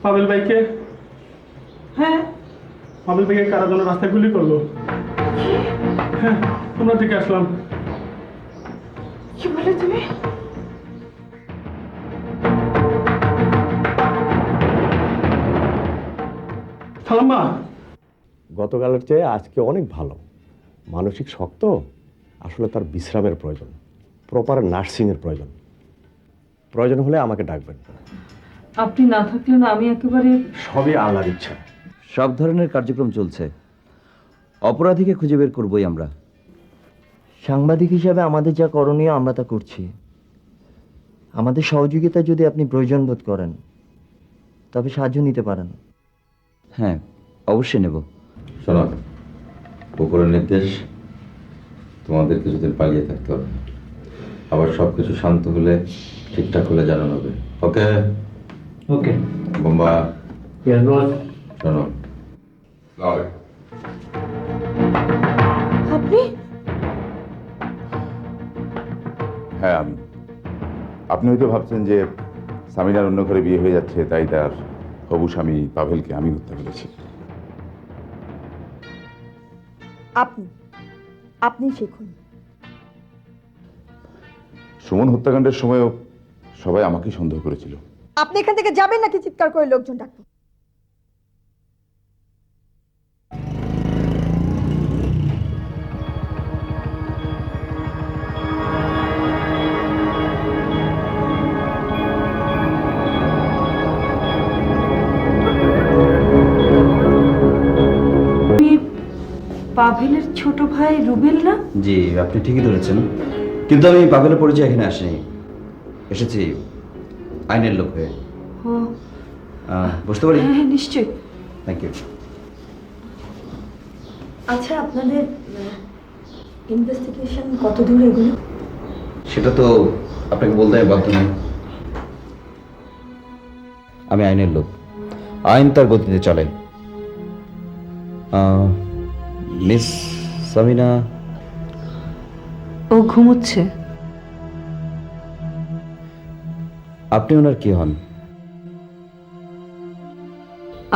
পাবেল ভাইকে? হ্যাঁ। পাবেল ভাইকে কারা যেন রাস্তায় গুলি করলো। হ্যাঁ, তোমরা থেকে আসলাম। কি বলে তুমি? সালাম্মা, গতকালের চেয়ে আজকে অনেক ভালো। মানসিক শক্ত, আসলে তার বিশ্রামের প্রয়োজন, প্রপার নার্সিংয়ের প্রয়োজন। প্রয়োজন হলে আমাকে ডাকবেন। আপনি না থাকলে না আমি একেবারে। সবই আল্লাহর ইচ্ছা। সব ধরনের কার্যক্রম চলছে, অপরাধীকে খুঁজে বের করবই আমরা। সাংবাদিক হিসাবে আমাদের যা করণীয় আমরা তা করছি। আমাদের সহযোগিতা যদি আপনি প্রয়োজন বোধ করেন তবে সাহায্য নিতে পারেন। হ্যাঁ, অবশ্যই নেব। শোনো, উপরের নির্দেশ তোমাদের কিছুদিন পালিয়ে থাকতে হবে, আবার সব কিছু শান্ত হলে ঠিকঠাক হলে জানানো হবে। ওকে ওকে বোম্বা। Yes boss. শোনো, আপনি? হ্যাঁ আমি। আপনি হয়তো ভাবছেন যে সামিনার অন্য ঘরে বিয়ে হয়ে যাচ্ছে, তাই তার হবু স্বামী পাভেলকে আমি হত্যা করেছি। আপনি আপনি শিখুন। সুমন হত্যাকাণ্ডের সময়ও সবাই আমাকেই সন্দেহ করেছিল। আপনি এখান থেকে যাবেন নাকি চিৎকার করে লোকজন ডাকবেন? পাভেলের ছোট ভাই রুবেল না? জি, আপনি ঠিকই ধরেছেন, কিন্তু আমি পাগলের পরিচয় এখানে আসিনি, এসেছি আইনের লোক হয়ে। ও বুঝতে পারি। হ্যাঁ, নিশ্চয়ই। Thank you. আচ্ছা, আপনাদের ইনভেস্টিগেশন কত দূর এগুলো? সেটা তো আপনাকে বলতে আমি বাধ্য নই। আমি আইনের লোক, আইন তার গতিতে চলে। মিস সামিনা ও ঘুমোচ্ছে। আপনি ওনার কি হন?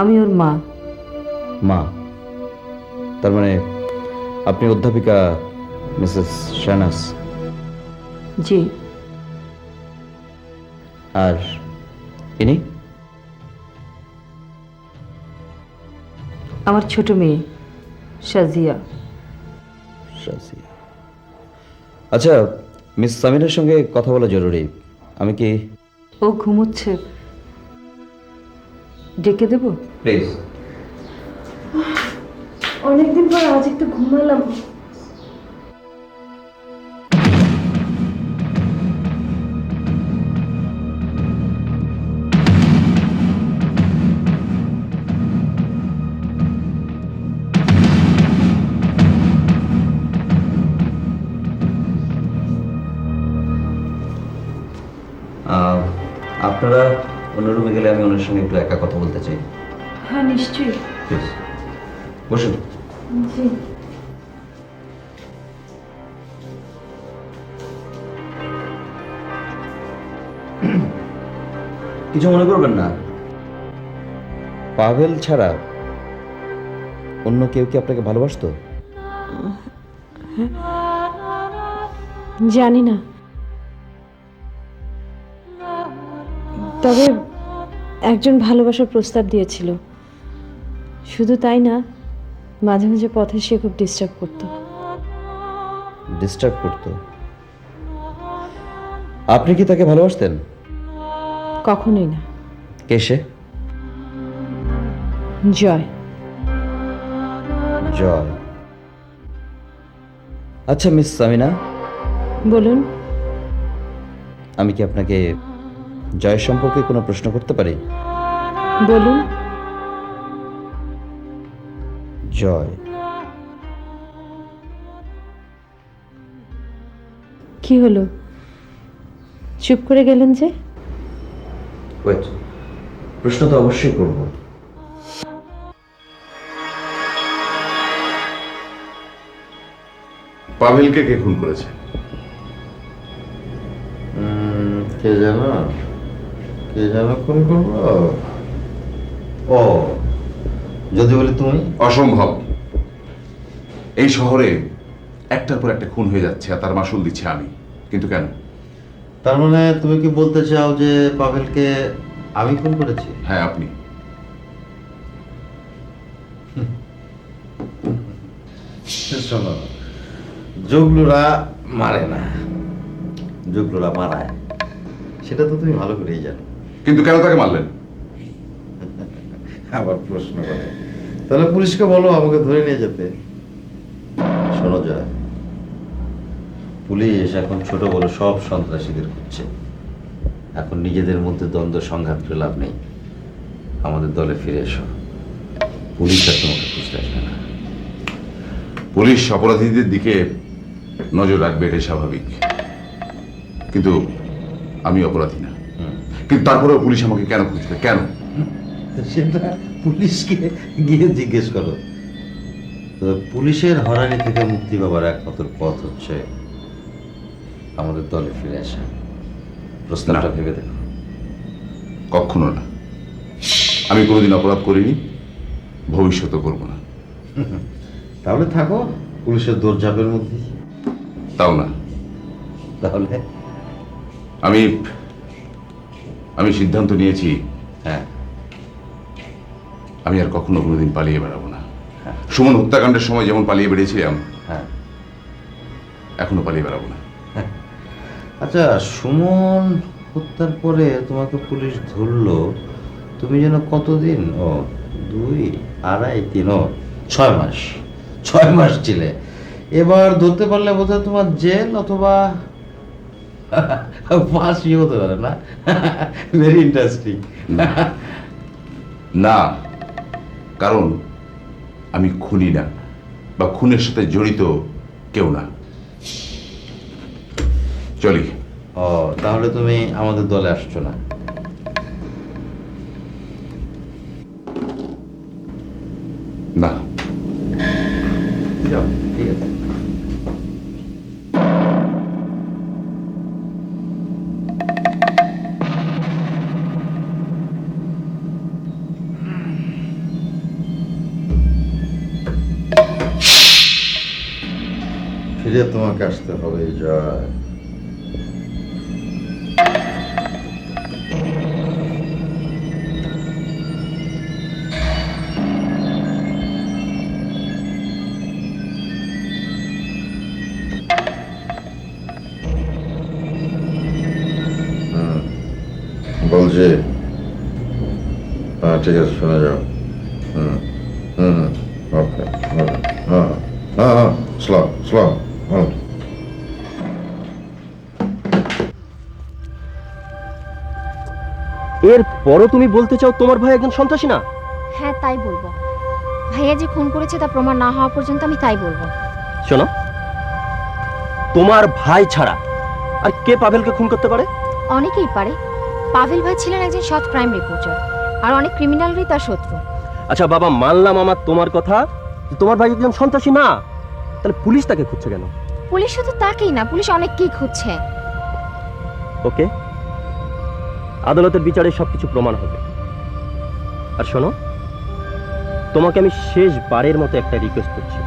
আমি ওর মা। মা? তার মানে আপনি অধ্যাপিকা মিসেস শাহনাজ? জি। আর ইনি? আমার ছোট মেয়ে শাজিয়া। শাজিয়া। আচ্ছা, মিস সামিনার সঙ্গে কথা বলা জরুরি। আমি কি? ও ঘুমোচ্ছে, ডেকে দেব? প্লিজ। অনেকদিন পর আজ একটু ঘুমালাম। আপনারা অন্য রুমে গেলে আমি ওনার সঙ্গে একটু একা কথা বলতে চাই। হ্যাঁ, নিশ্চয়ই। প্লিজ বসুন। জি। কিছু মনে করবেন না, পাভেল ছাড়া অন্য কেউ কি আপনাকে ভালোবাসতো? জানি না, তবে একজন ভালোবাসার প্রস্তাব দিয়েছিল। শুধু তাই না, মাঝে মাঝে পথে সে খুব ডিস্টার্ব করতো। ডিস্টার্ব করতো? আপনি কি তাকে ভালোবাসতেন? কখনোই না। কে সে? জয়। জয়। আচ্ছা মিস সামিনা, বলুন। আমি কি আপনাকে জয়ের সম্পর্কে কোনো প্রশ্ন করতে পারি? বলুন। জয় কি হলো, চুপ করে গেলেন যে? ওয়েট, প্রশ্ন তো অবশ্যই করব। পাভেলকে কে খুন করেছে? কে জানো খুন করবো? ও, যদি বলি তুমি? অসম্ভব। এই শহরে একটার পর একটা খুন হয়ে যাচ্ছে আর তার মাসুল দিচ্ছে আমি। কিন্তু কেন? তার মানে তুমি কি বলতে চাও যে পাভেলকে আমি খুন করেছি? হ্যাঁ, আপনি। শোনো, জগলুরা মারে না, জগলুরা মারায়, সেটা তো তুমি ভালো করেই জানো। কিন্তু কেন তাকে মারলেন? আবার প্রশ্ন করে, তাহলে পুলিশকে বলো আমাকে ধরে নিয়ে যেতে। শোনো জয়, পুলিশ এখন ছোট বড় সব সন্ত্রাসীদের খুঁজছে। এখন নিজেদের মধ্যে দ্বন্দ্ব সংঘাত করে লাভ নেই। আমাদের দলে ফিরে এসো, পুলিশ আর তোমাকে খুঁজতে আসবে না। পুলিশ অপরাধীদের দিকে নজর রাখবে, এটাই স্বাভাবিক। কিন্তু আমি অপরাধী না। কিন্তু তারপরেও পুলিশ আমাকে কেন খুঁজবে? কেন? সেটা পুলিশকে গিয়ে জিজ্ঞেস করো। তো পুলিশের হয়রানি থেকে মুক্তি পাবার একমাত্র পথ হচ্ছে আমাদের দলে ফিরে আসা। প্রশ্নটা না। ভেবে দেখো। কখনো না। আমি কোনোদিন অপরাধ করিনি, ভবিষ্যতেও করব না। তাহলে থাকো পুলিশের দৌড়ঝাঁপের মধ্যে। তাও না। তাহলে আমি সিদ্ধান্ত নিয়েছি, হ্যাঁ, আমি আর কখনো কোনোদিন পালিয়ে বেড়াবো না। হ্যাঁ। সুমন হত্যাকাণ্ডের সময় যেমন পালিয়ে বেরিয়েছিলাম, হ্যাঁ। এখনো পালিয়ে বেড়াবো না। আচ্ছা, সুমন হত্যার পরে তোমাকে পুলিশ ধরলো, তুমি যেন কতদিন? ও 2, 2.5, 3, 6 মাস। 6 মাস ছিলে। এবার ধরতে পারলে বোধহয় তোমার জেল অথবা ফাঁসি হতে পারে না? Very interesting. না, কারণ আমি খুনি না, বা খুনের সাথে জড়িত কেউ না। চলি। ও, তাহলে তুমি আমাদের দলে আসছো না? না। যাও, ঠিক আছে। ফিরে তোমাকে আসতে হবে জয়। বলছি, হ্যাঁ ঠিক আছে, শুনে যাও। হুম হুম হুম, ওকে, হ্যাঁ হ্যাঁ হ্যাঁ, স্লো স্লো। হুম। এরপরও তুমি বলতে চাও তোমার ভাই একজন সন্ত্রাসী না? হ্যাঁ, তাই বলবো। ভাইয়া যে খুন করেছে তা প্রমাণ না হওয়া পর্যন্ত আমি তাই বলবো। শোনো, তোমার ভাই ছাড়া আর কে পাভেলকে খুন করতে পারে? অনেকেই পারে। পাভেল ভাই ছিলেন একজন সৎ ক্রাইম রিপোর্টার, আর অনেক ক্রিমিনালরাই তার শত্রু। আচ্ছা বাবা, মানলাম আমার তোমার কথা যে তোমার ভাই একজন সন্ত্রাসী না, তাহলে পুলিশ তাকে খুঁজছে কেন? পুলিশ শুধু তাকেই না, পুলিশ অনেককেই খুঁজছে। ওকে, আদালতের বিচারে সবকিছু প্রমাণ হবে। আর শোনো, তোমাকে আমি শেষবারের মতো একটা রিকোয়েস্ট করছি,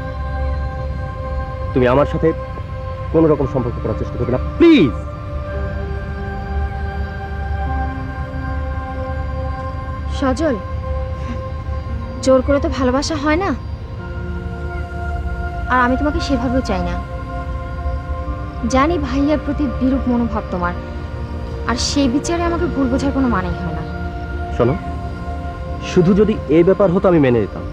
তুমি আমার সাথে কোনো রকম সম্পর্ক করার চেষ্টা করবে না, প্লিজ। সজল, জোর করে তো ভালোবাসা হয় না, আর আমি তোমাকে সেভাবেও চাই না। জানি ভাইয়ার প্রতি বিরূপ মনোভাব তোমার, আর সেই বিচারে আমাকে ভুল বোঝার কোনো মানেই হয় না। শোনো, শুধু যদি এই ব্যাপার হতো আমি মেনে নিতাম।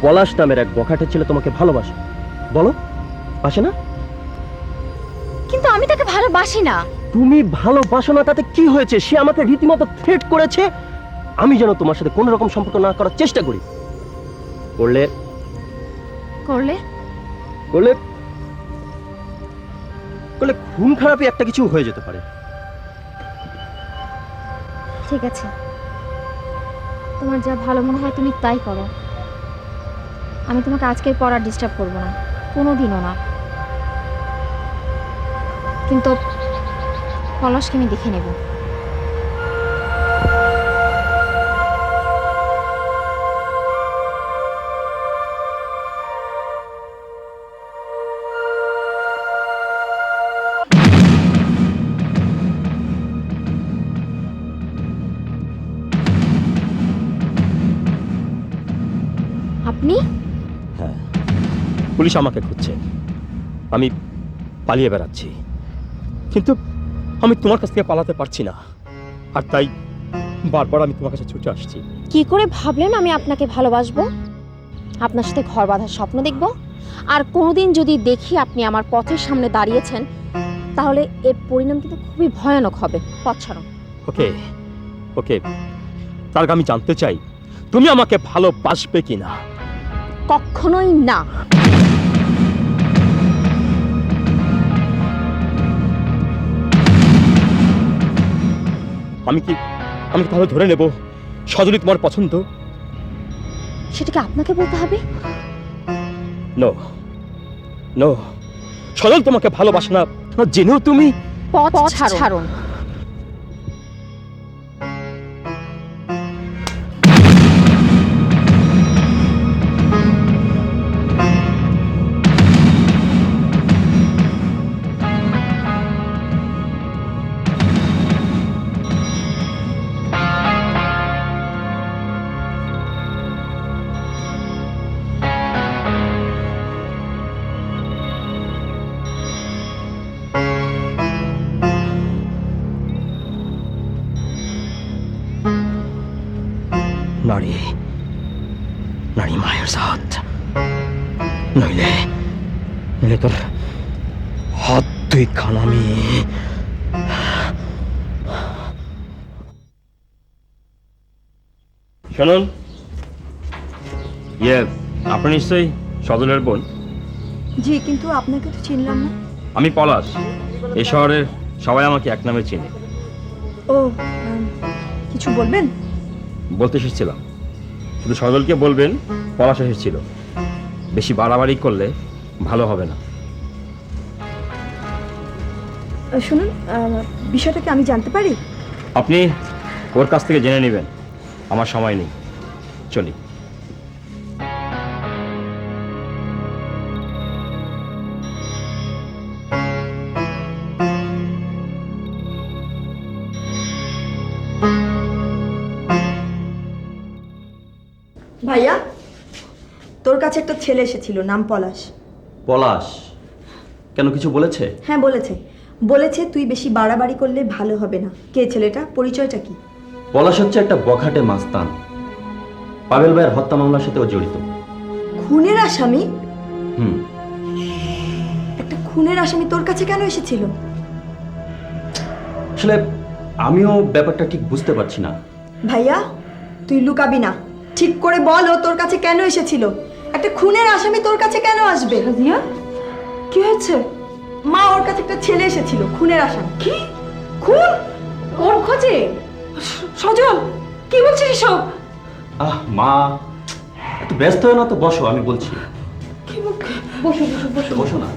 পলাশ নামের এক বখাটে ছেলে তোমাকে ভালোবাসে, বলো বাসে না? কিন্তু আমি তাকে ভালোবাসি না। তুমি ভালোবাসো না তাতে কি হয়েছে? সে আমাকে রীতিমতো থ্রেট করেছে আমি যেন তোমার সাথে কোনো রকম সম্পর্ক না করার চেষ্টা করি। করলে করলে করলে করলে খুন খারাপই একটা কিছু হয়ে যেতে পারে। ঠিক আছে, তোমার যা ভালো মনে হয় তুমি তাই করো। আমি তোমাকে আজকের পর আর ডিস্টার্ব করবো না, কোনোদিনও না। কিন্তু পলাশকে আমি দেখে নেব। পুলিশ আমাকে খুঁজছে, আমি পালিয়ে বেড়াচ্ছি, কিন্তু আমি তোমার কাছ থেকে পালাতে পারছি না, আর তাই বারবার আমি তোমার কাছে ছুটে আসছি। কি করে ভাবলেন আমি আপনাকে ভালোবাসবো? আপনার সাথে ঘর বাঁধার স্বপ্ন দেখব? আর কোনোদিন যদি দেখি আপনি আমার পথের সামনে দাঁড়িয়েছেন, তাহলে এর পরিণাম কিন্তু খুবই ভয়ানক হবে। পথ ছাড়ুন। ওকে ওকে, তার আগে আমি জানতে চাই তুমি আমাকে ভালোবাসবে কিনা। কখনোই না। আমি কি তাহলে ধরে নেব সজলি তোমার পছন্দ? সেটাকে আপনাকে বলতে হবে? নো নো, সজল তোমাকে ভালোবাসে না জেনেও তুমি। পথ ছাড়ুন। নারী নারী মায়ের সাথ, নইলে তোর হাত তুই খানামি। শুনুন, আপনি নিশ্চয়ই সজলের বোন? জি, কিন্তু আপনাকে তো চিনলাম না। আমি পলাশ, এই শহরের সবাই আমাকে এক নামে চেনে। ও, কিছু বলবেন? বলতে এসেছিলাম, শুধু সজলকে বলবেন পলাশ এসেছিল। বেশি বাড়াবাড়ি করলে ভালো হবে না। শুনুন, বিষয়টা কি আমি জানতে পারি? আপনি ওর কাছ থেকে জেনে নেবেন, আমার সময় নেই, চলি। ভাইয়া, তোর কাছে একটা ছেলে এসেছিল, নাম পলাশ। পলাশ কেন, কিছু বলেছে? হ্যাঁ বলেছে তুই বেশি বাড়াবাড়ি করলে ভালো হবে না। কে ছেলেটা, পরিচয়টা কি? পলাশ হচ্ছে একটা বখাটে মাস্তান, পাবেল ভাইয়ের হত্যা মামলার সাথে ও জড়িত। খুনের আসামি? হুম। একটা খুনের আসামি তোর কাছে কেন এসেছিল? আসলে আমিও ব্যাপারটা ঠিক বুঝতে পারছি না। ভাইয়া, তুই লুকাবি না, ঠিক করে বল ও তোর কাছে কেন এসেছিল। একটা খুনের আসামি তোর কাছে কেন আসবে? রিয়া, কি হয়েছে? মা, ওর কাছে একটা ছেলে এসেছিল, খুনের আসামি। কি খুন? ওর খোঁজে? সজল, কি বলছিস এসব? মা, একটু ব্যস্ত হয় না তো, বসো, আমি বলছি। কি বসো বসো বসো বসো না।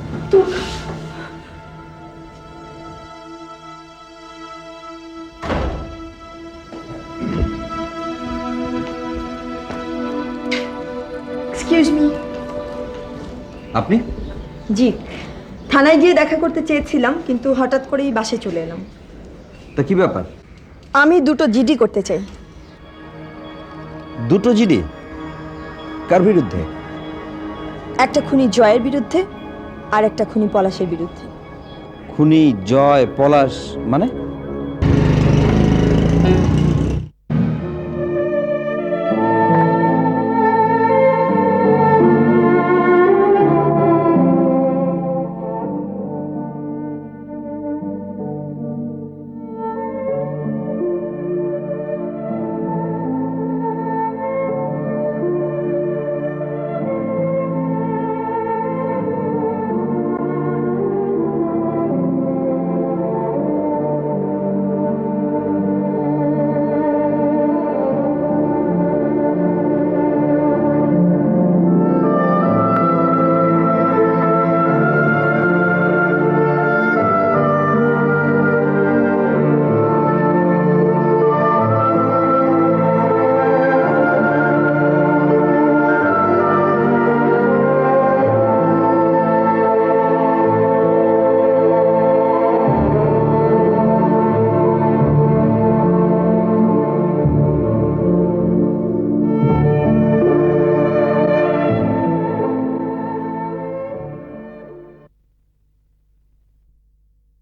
Excuse me. আপনি? জি, থানায় গিয়ে দেখা করতে চেয়েছিলাম, কিন্তু হঠাৎ করেই বাসে চলে এলাম। তা কি ব্যাপার? আমি দুটো জিডি করতে চাই। দুটো জিডি? কার বিরুদ্ধে? একটা খুনি জয়ের বিরুদ্ধে আর একটা খুনি পলাশের বিরুদ্ধে। খুনি জয়, পলাশ মানে?